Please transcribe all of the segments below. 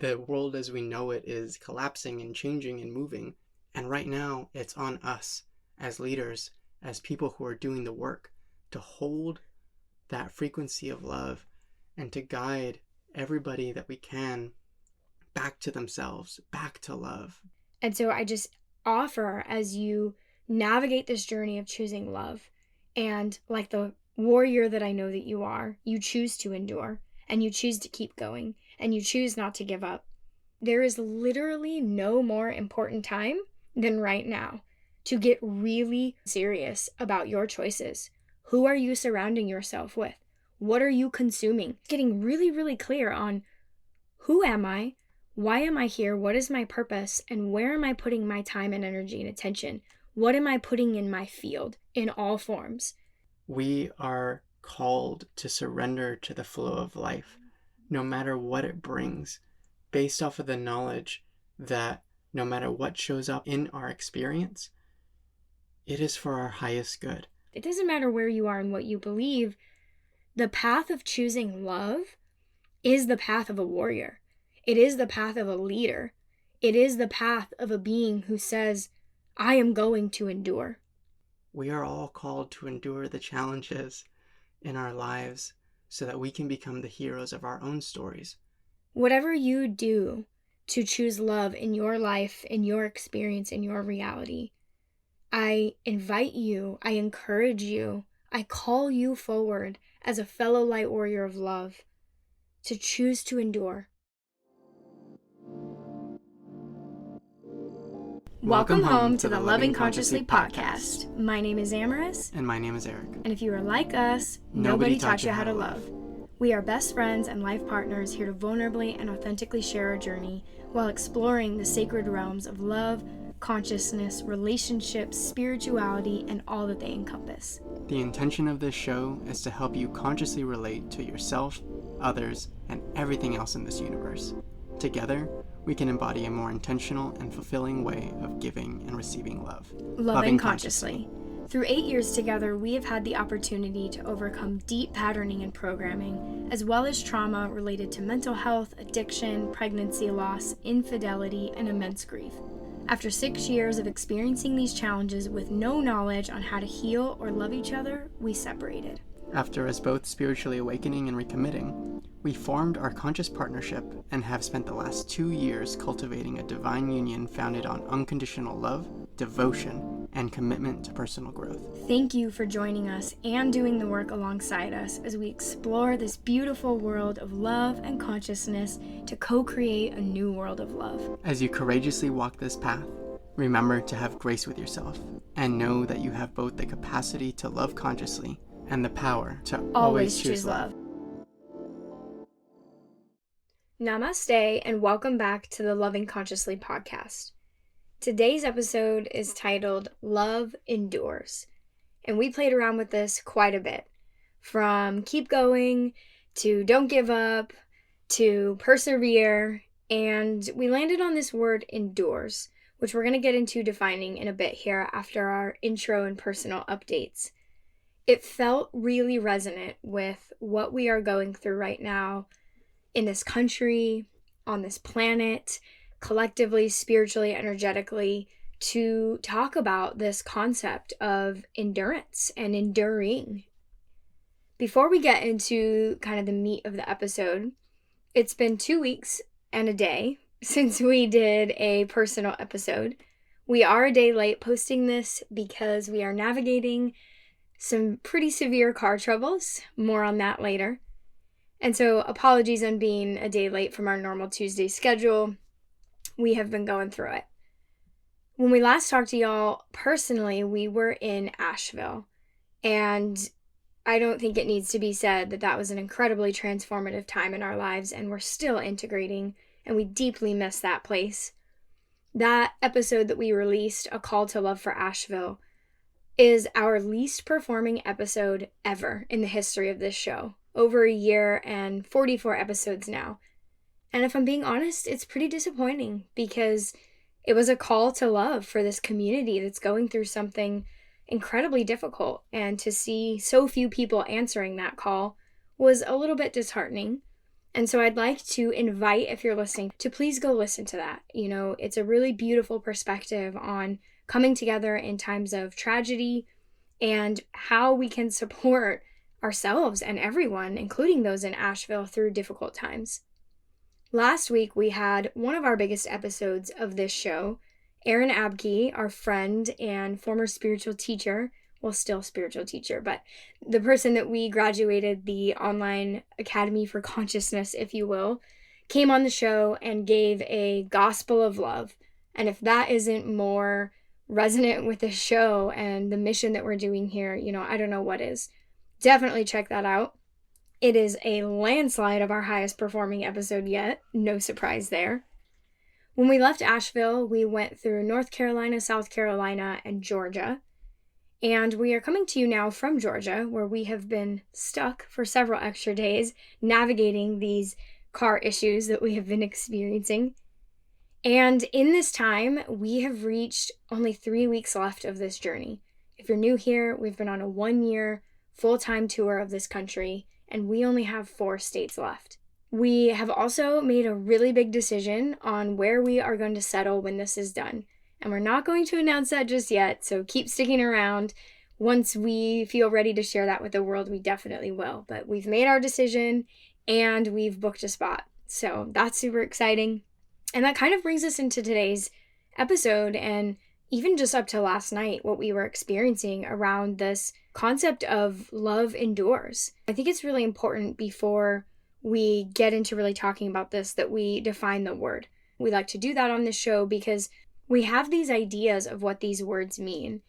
The world as we know it is collapsing and changing and moving. And right now, it's on us as leaders, as people who are doing the work, to hold that frequency of love and to guide everybody that we can back to themselves, back to love. And so I just offer, as you navigate this journey of choosing love, and like the warrior that I know that you are, you choose to endure and you choose to keep going and you choose not to give up. There is literally no more important time than right now to get really serious about your choices. Who are you surrounding yourself with? What are you consuming? Getting really, really clear on who am I? Why am I here? What is my purpose? And where am I putting my time and energy and attention? What am I putting in my field in all forms? We are called to surrender to the flow of life, no matter what it brings, based off of the knowledge that no matter what shows up in our experience, it is for our highest good. It doesn't matter where you are and what you believe. The path of choosing love is the path of a warrior. It is the path of a leader. It is the path of a being who says, I am going to endure. We are all called to endure the challenges in our lives so that we can become the heroes of our own stories. Whatever you do to choose love in your life, in your experience, in your reality, I invite you, I encourage you, I call you forward as a fellow light warrior of love to choose to endure. Welcome home to the Loving Consciously podcast. My name is Amaris. And my name is Eric. And if you are like us, nobody taught you how to love. We are best friends and life partners here to vulnerably and authentically share our journey while exploring the sacred realms of love, consciousness, relationships, spirituality, and all that they encompass. The intention of this show is to help you consciously relate to yourself, others, and everything else in this universe. Together, we can embody a more intentional and fulfilling way of giving and receiving love. Loving consciously. Through 8 years together, we have had the opportunity to overcome deep patterning and programming, as well as trauma related to mental health, addiction, pregnancy loss, infidelity, and immense grief. After 6 years of experiencing these challenges with no knowledge on how to heal or love each other, we separated. After us both spiritually awakening and recommitting, we formed our conscious partnership and have spent the last 2 years cultivating a divine union founded on unconditional love, devotion, and commitment to personal growth. Thank you for joining us and doing the work alongside us as we explore this beautiful world of love and consciousness to co-create a new world of love. As you courageously walk this path, remember to have grace with yourself and know that you have both the capacity to love consciously and the power to always choose love. Namaste and welcome back to the Loving Consciously podcast. Today's episode is titled Love Endures, and we played around with this quite a bit. From keep going to don't give up to persevere, and we landed on this word endures, which we're going to get into defining in a bit here after our intro and personal updates. It felt really resonant with what we are going through right now in this country, on this planet, collectively, spiritually, energetically, to talk about this concept of endurance and enduring. Before we get into kind of the meat of the episode, it's been 2 weeks and a day since we did a personal episode. We are a day late posting this because we are navigating some pretty severe car troubles. More on that later. And so apologies on being a day late from our normal Tuesday schedule. We have been going through it. When we last talked to y'all personally, we were in Asheville. And I don't think it needs to be said that that was an incredibly transformative time in our lives, and we're still integrating, and we deeply miss that place. That episode that we released, A Call to Love for Asheville, is our least performing episode ever in the history of this show. Over a year and 44 episodes now. And if I'm being honest, it's pretty disappointing because it was a call to love for this community that's going through something incredibly difficult. And to see so few people answering that call was a little bit disheartening. And so I'd like to invite, if you're listening, to please go listen to that. It's a really beautiful perspective on coming together in times of tragedy and how we can support ourselves and everyone, including those in Asheville, through difficult times. Last week, we had one of our biggest episodes of this show. Erin Abke, our friend and former spiritual teacher, well, still spiritual teacher, but the person that we graduated the online Academy for Consciousness, if you will, came on the show and gave a gospel of love. And if that isn't more resonant with the show and the mission that we're doing here, I don't know what is. Definitely check that out. It is a landslide of our highest performing episode yet. No surprise there. When we left Asheville, we went through North Carolina, South Carolina, and Georgia. And we are coming to you now from Georgia, where we have been stuck for several extra days navigating these car issues that we have been experiencing. And in this time, we have reached only 3 weeks left of this journey. If you're new here, we've been on a 1-year full-time tour of this country, and we only have 4 states left. We have also made a really big decision on where we are going to settle when this is done. And we're not going to announce that just yet, so keep sticking around. Once we feel ready to share that with the world, we definitely will. But we've made our decision, and we've booked a spot. So that's super exciting. And that kind of brings us into today's episode, and even just up to last night, what we were experiencing around this concept of love endures. I think it's really important before we get into really talking about this that we define the word. We like to do that on this show because we have these ideas of what these words mean.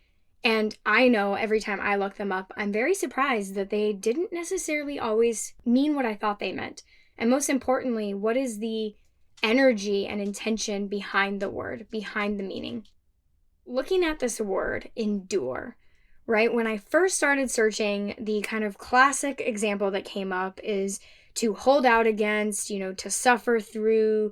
And I know every time I look them up, I'm very surprised that they didn't necessarily always mean what I thought they meant. And most importantly, what is the energy and intention behind the word, behind the meaning? Looking at this word, endure, right? When I first started searching, the kind of classic example that came up is to hold out against, to suffer through,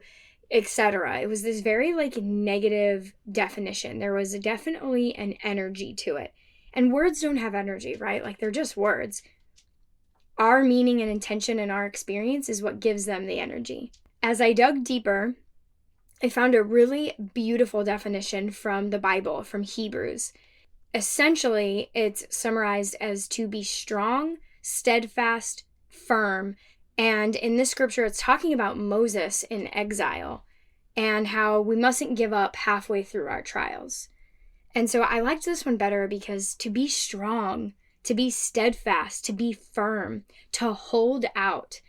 etc. It was this very negative definition. There was definitely an energy to it. And words don't have energy, right? They're just words. Our meaning and intention and our experience is what gives them the energy. As I dug deeper, I found a really beautiful definition from the Bible, from Hebrews. Essentially, it's summarized as to be strong, steadfast, firm. And in this scripture, it's talking about Moses in exile and how we mustn't give up halfway through our trials. And so I liked this one better because to be strong, to be steadfast, to be firm, to hold out.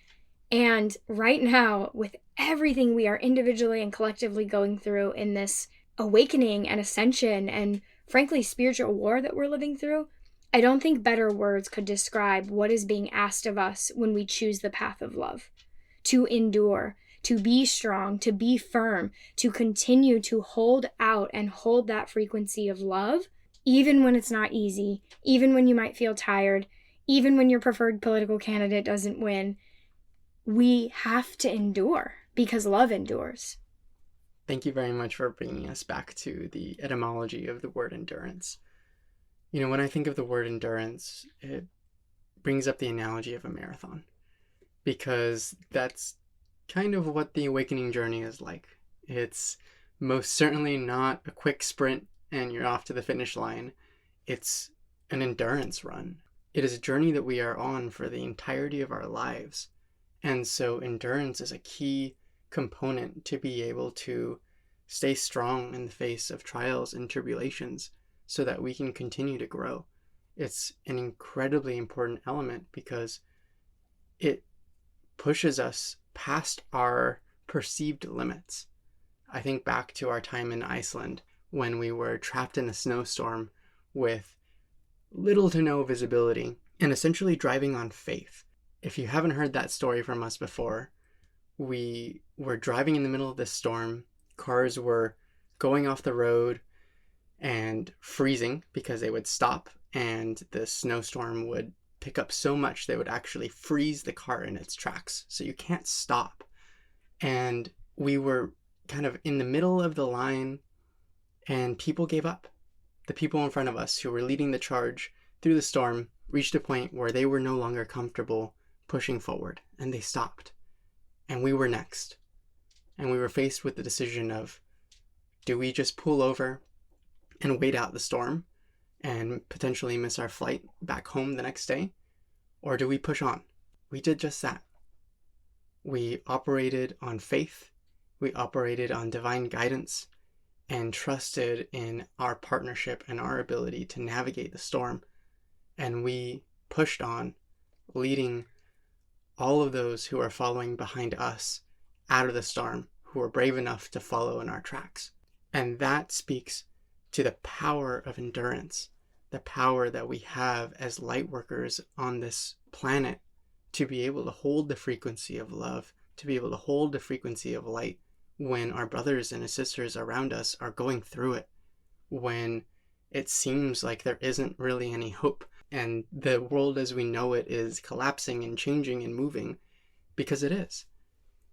And right now, with everything we are individually and collectively going through in this awakening and ascension and frankly spiritual war that we're living through, I don't think better words could describe what is being asked of us when we choose the path of love. To endure, to be strong, to be firm, to continue to hold out and hold that frequency of love, even when it's not easy, even when you might feel tired, even when your preferred political candidate doesn't win. We have to endure because love endures. Thank you very much for bringing us back to the etymology of the word endurance. When I think of the word endurance, it brings up the analogy of a marathon, because that's kind of what the awakening journey is like. It's most certainly not a quick sprint and you're off to the finish line. It's an endurance run. It is a journey that we are on for the entirety of our lives. And so endurance is a key component to be able to stay strong in the face of trials and tribulations so that we can continue to grow. It's an incredibly important element because it pushes us past our perceived limits. I think back to our time in Iceland when we were trapped in a snowstorm with little to no visibility and essentially driving on faith. If you haven't heard that story from us before, we were driving in the middle of this storm. Cars were going off the road and freezing because they would stop, and the snowstorm would pick up so much they would actually freeze the car in its tracks. So you can't stop. And we were kind of in the middle of the line, and people gave up. The people in front of us who were leading the charge through the storm reached a point where they were no longer comfortable pushing forward, and they stopped. and we were next. And we were faced with the decision of, do we just pull over and wait out the storm and potentially miss our flight back home the next day? Or do we push on? We did just that. We operated on faith. We operated on divine guidance and trusted in our partnership and our ability to navigate the storm. And we pushed on, leading all of those who are following behind us out of the storm, who are brave enough to follow in our tracks. And that speaks to the power of endurance, the power that we have as light workers on this planet to be able to hold the frequency of love, to be able to hold the frequency of light when our brothers and sisters around us are going through it, when it seems like there isn't really any hope and the world as we know it is collapsing and changing and moving, because it is.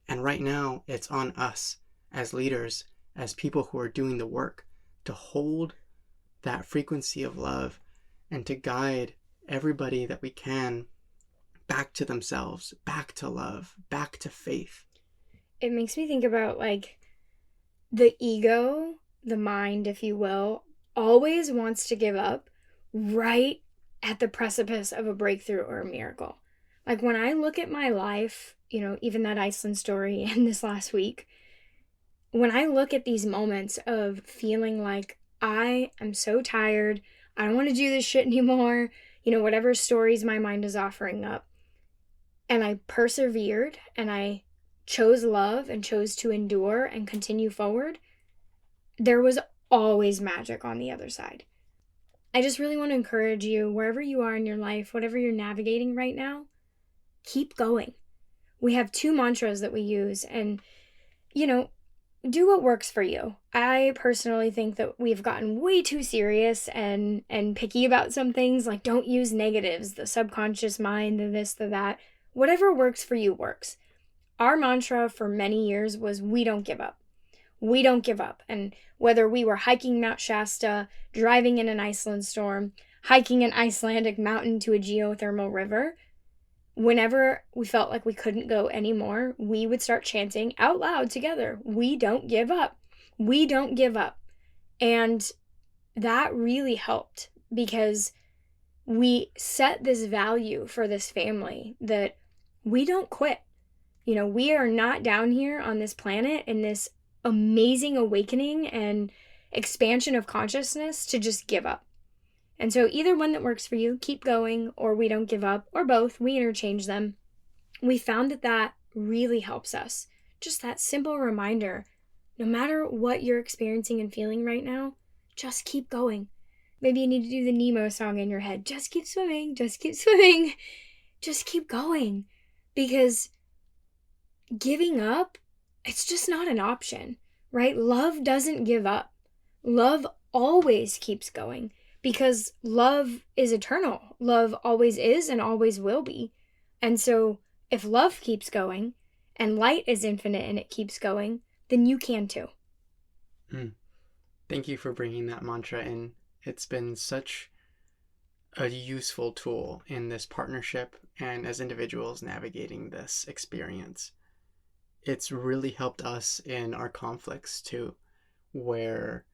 And right now it's on us as leaders, as people who are doing the work, to hold that frequency of love and to guide everybody that we can back to themselves, back to love, back to faith. It makes me think about like the ego, the mind, if you will, always wants to give up right at the precipice of a breakthrough or a miracle. Like when I look at my life, even that Iceland story and this last week, when I look at these moments of feeling like I am so tired, I don't want to do this shit anymore, whatever stories my mind is offering up, and I persevered and I chose love and chose to endure and continue forward, there was always magic on the other side. I just really want to encourage you, wherever you are in your life, whatever you're navigating right now, keep going. We have 2 mantras that we use, and, do what works for you. I personally think that we've gotten way too serious and picky about some things, like don't use negatives, the subconscious mind, the this, the that. Whatever works for you works. Our mantra for many years was, we don't give up. We don't give up. And whether we were hiking Mount Shasta, driving in an Iceland storm, hiking an Icelandic mountain to a geothermal river, whenever we felt like we couldn't go anymore, we would start chanting out loud together, we don't give up. We don't give up. And that really helped because we set this value for this family that we don't quit. We are not down here on this planet in this amazing awakening and expansion of consciousness to just give up. And so either one that works for you, keep going, or we don't give up, or both, we interchange them. We found that really helps us. Just that simple reminder, no matter what you're experiencing and feeling right now, just keep going. Maybe you need to do the Nemo song in your head. Just keep swimming, just keep swimming, just keep going. Because giving up, it's just not an option, right? Love doesn't give up. Love always keeps going because love is eternal. Love always is and always will be. And so if love keeps going and light is infinite and it keeps going, then you can too. Thank you for bringing that mantra in. It's been such a useful tool in this partnership and as individuals navigating this experience. It's really helped us in our conflicts too, where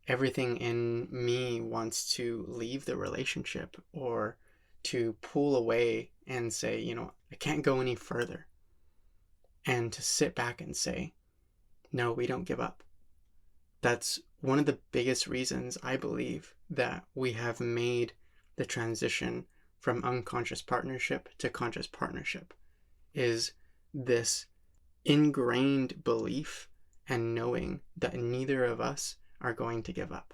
everything in me wants to leave the relationship or to pull away and say, I can't go any further. And to sit back and say, no, we don't give up. That's one of the biggest reasons I believe that we have made the transition from unconscious partnership to conscious partnership, is this ingrained belief and knowing that neither of us are going to give up,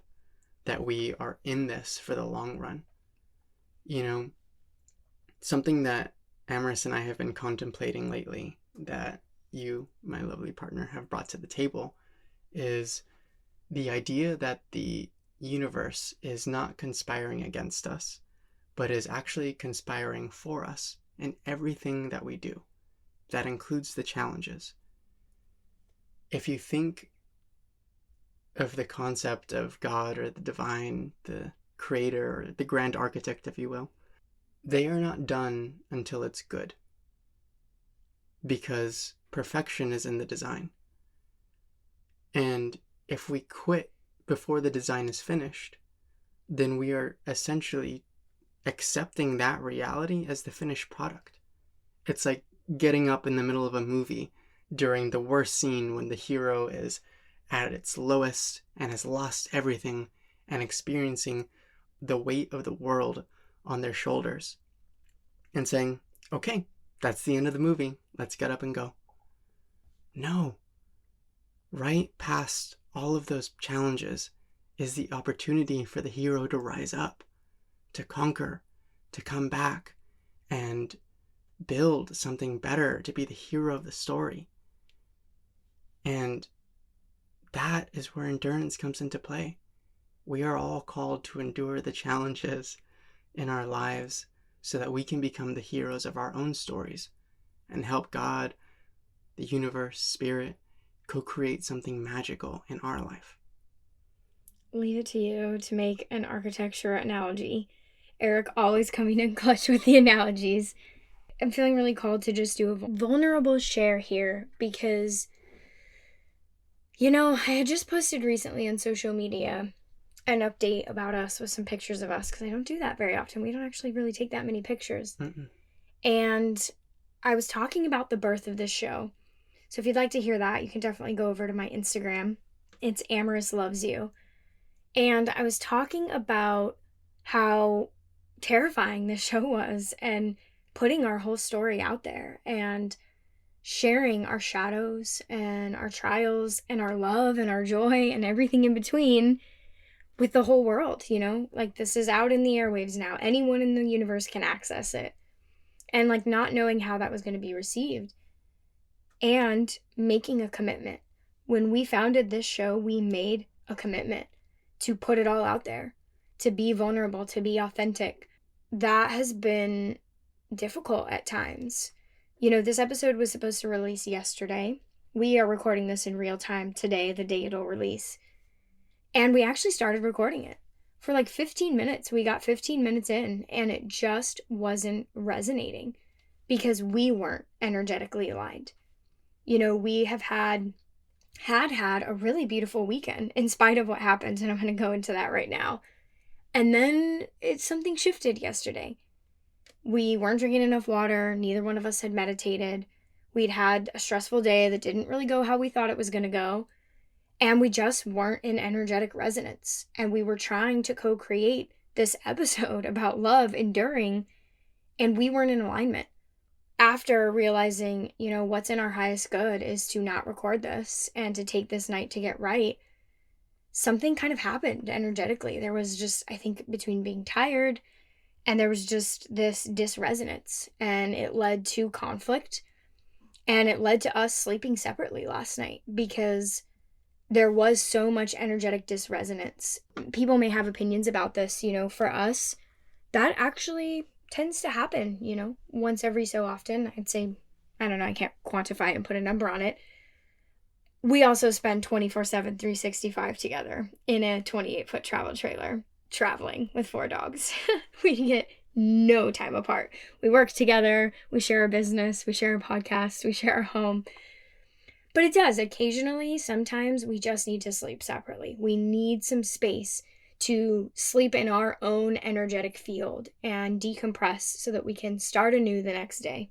that we are in this for the long run. Something that Amaris and I have been contemplating lately that you, my lovely partner, have brought to the table is the idea that the universe is not conspiring against us, but is actually conspiring for us in everything that we do. That includes the challenges. If you think of the concept of God or the divine, the creator, or the grand architect, if you will, they are not done until it's good. Because Perfection is in the design. And if we quit before the design is finished, then we are essentially accepting that reality as the finished product. It's like getting up in the middle of a movie during the worst scene when the hero is at its lowest and has lost everything and experiencing the weight of the world on their shoulders and saying, okay, that's the end of the movie. Let's get up and go. No. Right past all of those challenges is the opportunity for the hero to rise up, to conquer, to come back, and build something better, to be the hero of the story. And that is where endurance comes into play. We are all called to endure the challenges in our lives so that we can become the heroes of our own stories and help God, the universe, spirit, co-create something magical in our life. Leave it to you to make an architecture analogy. Eric always coming in clutch with the analogies. I'm feeling really called to just do a vulnerable share here because, I had just posted recently on social media an update about us with some pictures of us because I don't do that very often. We don't actually really take that many pictures. And I was talking about the birth of this show. So if you'd like to hear that, you can definitely go over to my Instagram. It's Amorous Loves You. And I was talking about how terrifying this show was and putting our whole story out there and sharing our shadows and our trials and our love and our joy and everything in between with the whole world, Like, this is out in the airwaves now. Anyone in the universe can access it. And, like, not knowing how that was going to be received. And making a commitment. When we founded this show, we made a commitment to put it all out there, to be vulnerable, to be authentic. That has been difficult at times. This episode was supposed to release yesterday. We are recording this in real time today, the day it'll release. And we actually started recording it. For like 15 minutes, we got 15 minutes in, and it just wasn't resonating because we weren't energetically aligned. We have had a really beautiful weekend in spite of what happened, and I'm going to go into that right now. And then something shifted yesterday. We weren't drinking enough water. Neither one of us had meditated. We'd had a stressful day that didn't really go how we thought it was going to go. And we just weren't in energetic resonance. And we were trying to co-create this episode about love enduring, and we weren't in alignment. After realizing, what's in our highest good is to not record this and to take this night to get right, something kind of happened energetically. There was just, I think, between being tired and there was just this disresonance, and it led to conflict, and it led to us sleeping separately last night because there was so much energetic disresonance. People may have opinions about this, for us, that actually tends to happen, once every so often. I'd say, I don't know, I can't quantify and put a number on it. We also spend 24/7, 365 together in a 28-foot travel trailer, traveling with 4 dogs. We get no time apart. We work together, we share our business, we share our podcast, we share our home. But it does, occasionally, sometimes we just need to sleep separately. We need some space to sleep in our own energetic field and decompress so that we can start anew the next day.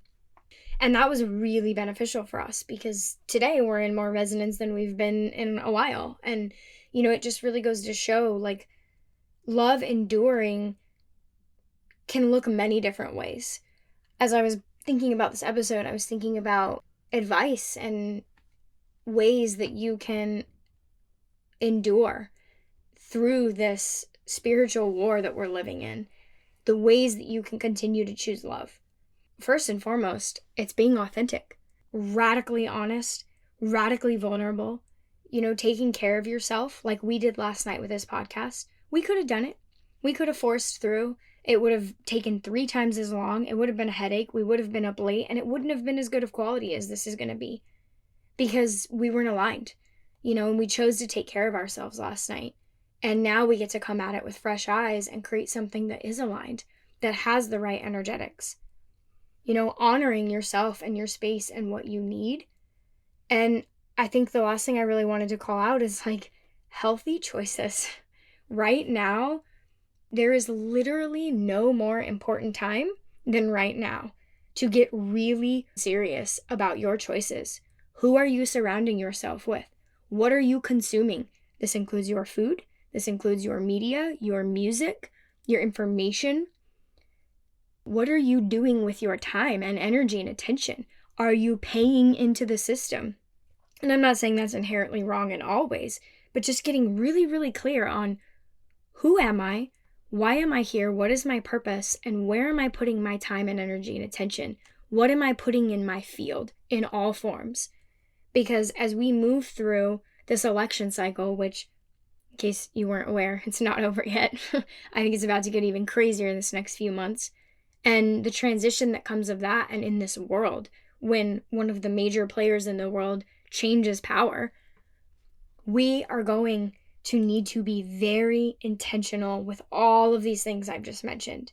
And that was really beneficial for us because today we're in more resonance than we've been in a while. And, it just really goes to show, like, love enduring can look many different ways. As I was thinking about this episode, I was thinking about advice and ways that you can endure through this spiritual war that we're living in, the ways that you can continue to choose love. First and foremost, it's being authentic, radically honest, radically vulnerable, taking care of yourself like we did last night with this podcast. We could have done it. We could have forced through. It would have taken 3 times as long. It would have been a headache. We would have been up late, and it wouldn't have been as good of quality as this is going to be because we weren't aligned, and we chose to take care of ourselves last night. And now we get to come at it with fresh eyes and create something that is aligned, that has the right energetics. Honoring yourself and your space and what you need And I think the last thing I really wanted to call out is like healthy choices. Right now, there is literally no more important time than right now to get really serious about your choices. Who are you surrounding yourself with? What are you consuming? This includes your food, this includes your media, your music, your information. What are you doing with your time and energy and attention? Are you paying into the system? And I'm not saying that's inherently wrong in all ways, but just getting really, really clear on who am I? Why am I here? What is my purpose? And where am I putting my time and energy and attention? What am I putting in my field in all forms? Because as we move through this election cycle, which, in case you weren't aware, it's not over yet. I think it's about to get even crazier this next few months. And the transition that comes of that and in this world, when one of the major players in the world changes power, we are going to need to be very intentional with all of these things I've just mentioned.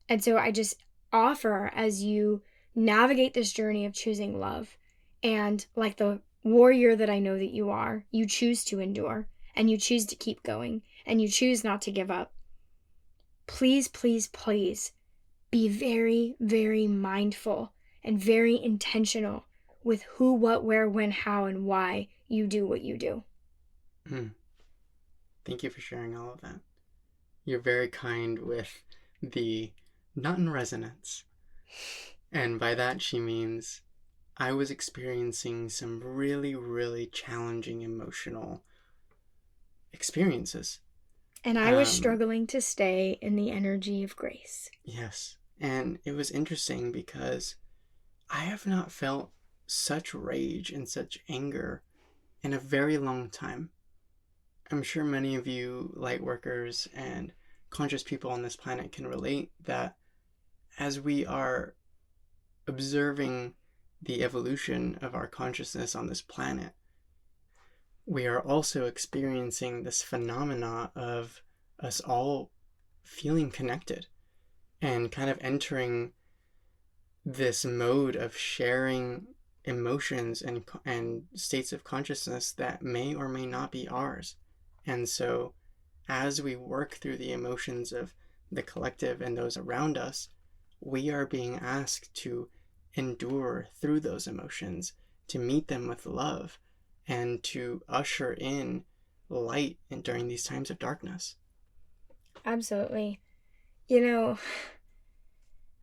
And so I just offer, as you navigate this journey of choosing love, and like the warrior that I know that you are, you choose to endure and you choose to keep going and you choose not to give up. Please, please, please be very, very mindful and very intentional with who, what, where, when, how, and why you do what you do. Thank you for sharing all of that. You're very kind with the not in resonance. And by that she means I was experiencing some really, really challenging emotional experiences. And I was struggling to stay in the energy of grace. Yes. And it was interesting because I have not felt such rage and such anger in a very long time. I'm sure many of you light workers and conscious people on this planet can relate that as we are observing the evolution of our consciousness on this planet, we are also experiencing this phenomena of us all feeling connected and kind of entering this mode of sharing emotions and states of consciousness that may or may not be ours. And so as we work through the emotions of the collective and those around us, we are being asked to endure through those emotions, to meet them with love, and to usher in light during these times of darkness. Absolutely. You know,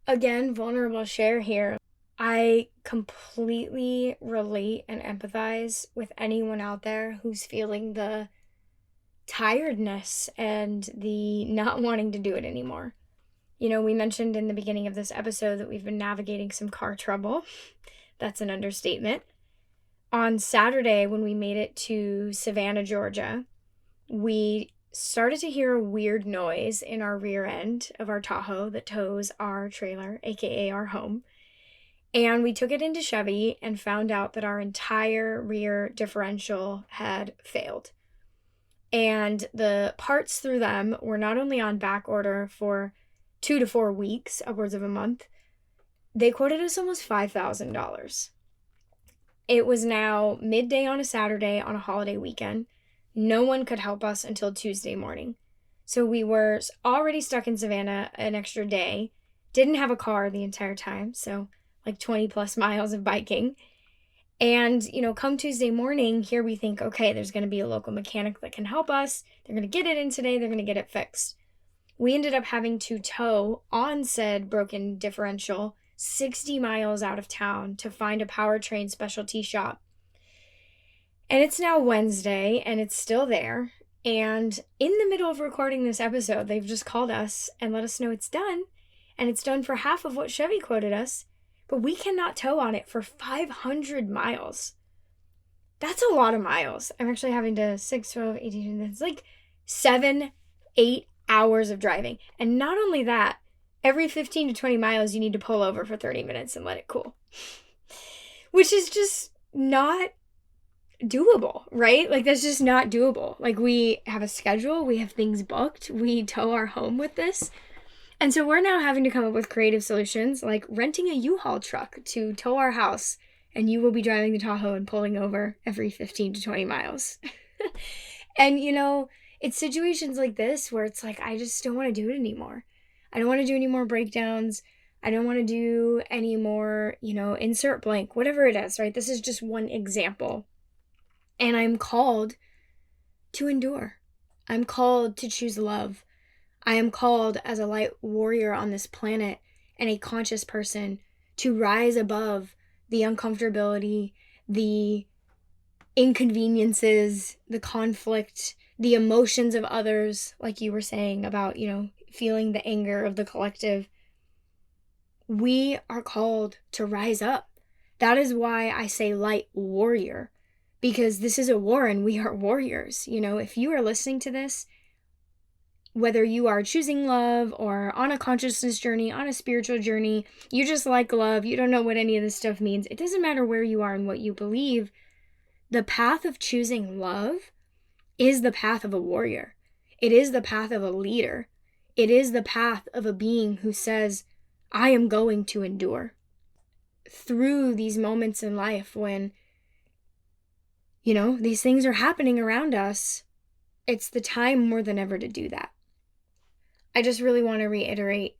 again, vulnerable share here. I completely relate and empathize with anyone out there who's feeling the tiredness and the not wanting to do it anymore. You know, we mentioned in the beginning of this episode that we've been navigating some car trouble. That's an understatement. On Saturday, when we made it to Savannah, Georgia, we started to hear a weird noise in our rear end of our Tahoe that tows our trailer, aka our home. And we took it into Chevy and found out that our entire rear differential had failed. And the parts through them were not only on back order for 2 to 4 weeks, upwards of a month, they quoted us almost $5,000. It was now midday on a Saturday on a holiday weekend. No one could help us until Tuesday morning. So we were already stuck in Savannah an extra day, didn't have a car the entire time, so like 20 plus miles of biking. And, you know, come Tuesday morning, here we think, okay, there's going to be a local mechanic that can help us. They're going to get it in today. They're going to get it fixed. We ended up having to tow on said broken differential 60 miles out of town to find a powertrain specialty shop. And it's now Wednesday and it's still there. And in the middle of recording this episode, they've just called us and let us know it's done. And it's done for half of what Chevy quoted us. But we cannot tow on it for 500 miles. That's a lot of miles. I'm actually having to 6, 12, 18, it's like 7, 8 hours of driving. And not only that, every 15 to 20 miles, you need to pull over for 30 minutes and let it cool. Which is just not doable, right? Like, that's just not doable. Like, we have a schedule, we have things booked, we tow our home with this. And so we're now having to come up with creative solutions like renting a U-Haul truck to tow our house and you will be driving the Tahoe and pulling over every 15 to 20 miles. And, it's situations like this where it's like, I just don't want to do it anymore. I don't want to do any more breakdowns. I don't want to do any more, insert blank, whatever it is, right? This is just one example. And I'm called to endure. I'm called to choose love. I am called as a light warrior on this planet and a conscious person to rise above the uncomfortability, the inconveniences, the conflict, the emotions of others, like you were saying about, feeling the anger of the collective. We are called to rise up. That is why I say light warrior, because this is a war and we are warriors. If you are listening to this, whether you are choosing love or on a consciousness journey, on a spiritual journey, you just like love, you don't know what any of this stuff means, it doesn't matter where you are and what you believe. The path of choosing love is the path of a warrior. It is the path of a leader. It is the path of a being who says, I am going to endure. Through these moments in life when, these things are happening around us, it's the time more than ever to do that. I just really want to reiterate,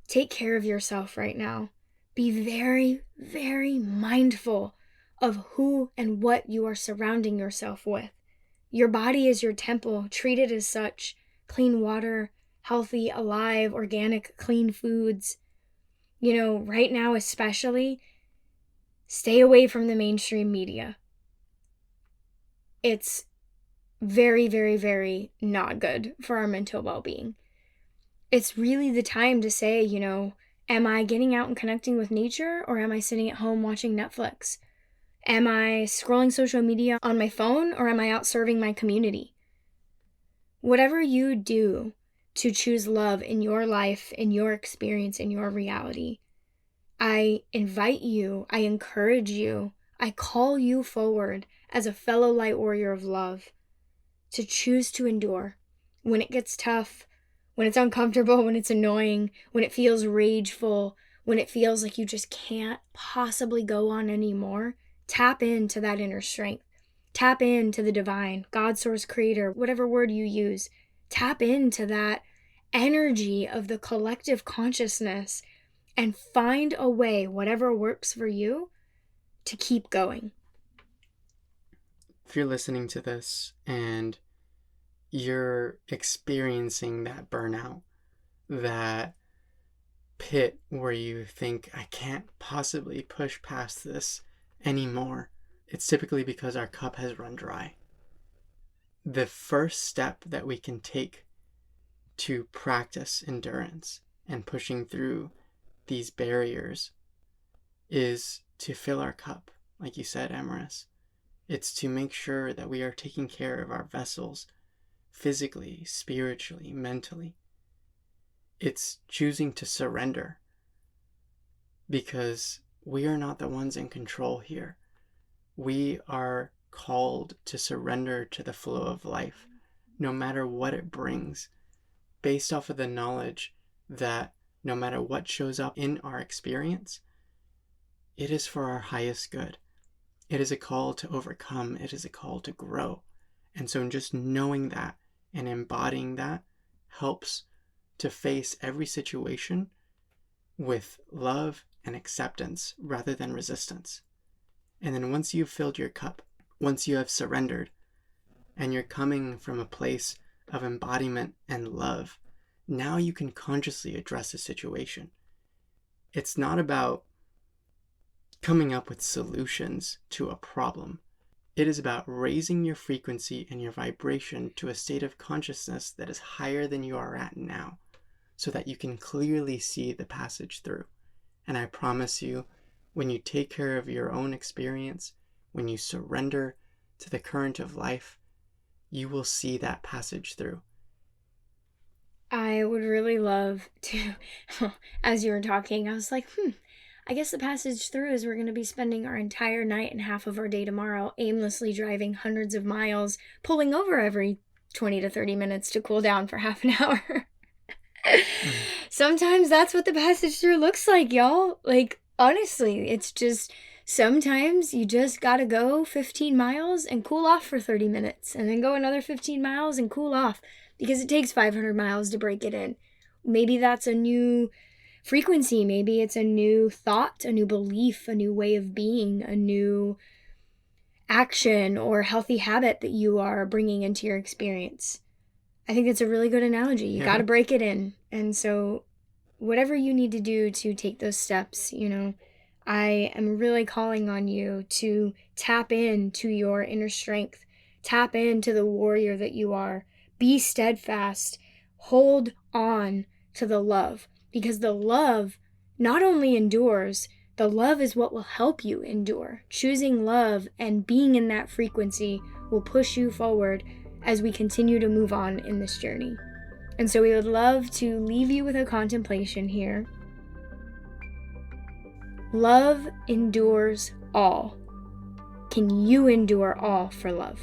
take care of yourself right now. Be very, very mindful of who and what you are surrounding yourself with. Your body is your temple. Treat it as such. Clean water, healthy, alive, organic, clean foods. Right now especially, stay away from the mainstream media. It's very, very, very not good for our mental well-being. It's really the time to say, am I getting out and connecting with nature, or am I sitting at home watching Netflix? Am I scrolling social media on my phone, or am I out serving my community? Whatever you do to choose love in your life, in your experience, in your reality, I invite you, I encourage you, I call you forward as a fellow light warrior of love to choose to endure when it gets tough, when it's uncomfortable, when it's annoying, when it feels rageful, when it feels like you just can't possibly go on anymore. Tap into that inner strength. Tap into the divine, God, source, creator, whatever word you use. Tap into that energy of the collective consciousness and find a way, whatever works for you, to keep going. If you're listening to this and you're experiencing that burnout, that pit where you think, I can't possibly push past this anymore, it's typically because our cup has run dry. The first step that we can take to practice endurance and pushing through these barriers is to fill our cup, like you said, Amaris. It's to make sure that we are taking care of our vessels physically, spiritually, mentally. It's choosing to surrender, because we are not the ones in control here. We are called to surrender to the flow of life, no matter what it brings, based off of the knowledge that no matter what shows up in our experience, it is for our highest good. It is a call to overcome. It is a call to grow. And so just knowing that and embodying that helps to face every situation with love and acceptance rather than resistance. And then once you've filled your cup, once you have surrendered, and you're coming from a place of embodiment and love, now you can consciously address the situation. It's not about coming up with solutions to a problem. It is about raising your frequency and your vibration to a state of consciousness that is higher than you are at now, so that you can clearly see the passage through. And I promise you, when you take care of your own experience, when you surrender to the current of life, you will see that passage through. I would really love to, as you were talking, I was like, I guess the passage through is we're going to be spending our entire night and half of our day tomorrow aimlessly driving hundreds of miles, pulling over every 20 to 30 minutes to cool down for half an hour. Sometimes that's what the passage through looks like, y'all. Like, honestly, it's just Sometimes you just gotta go 15 miles and cool off for 30 minutes, and then go another 15 miles and cool off, because it takes 500 miles to break it in. Maybe that's a new frequency. Maybe it's a new thought, a new belief, a new way of being, a new action or healthy habit that you are bringing into your experience. I think that's a really good analogy. You got to break it in. And so whatever you need to do to take those steps, I am really calling on you to tap into your inner strength, tap into the warrior that you are. Be steadfast. Hold on to the love, because the love not only endures, the love is what will help you endure. Choosing love and being in that frequency will push you forward as we continue to move on in this journey. And so we would love to leave you with a contemplation here. Love endures all. Can you endure all for love?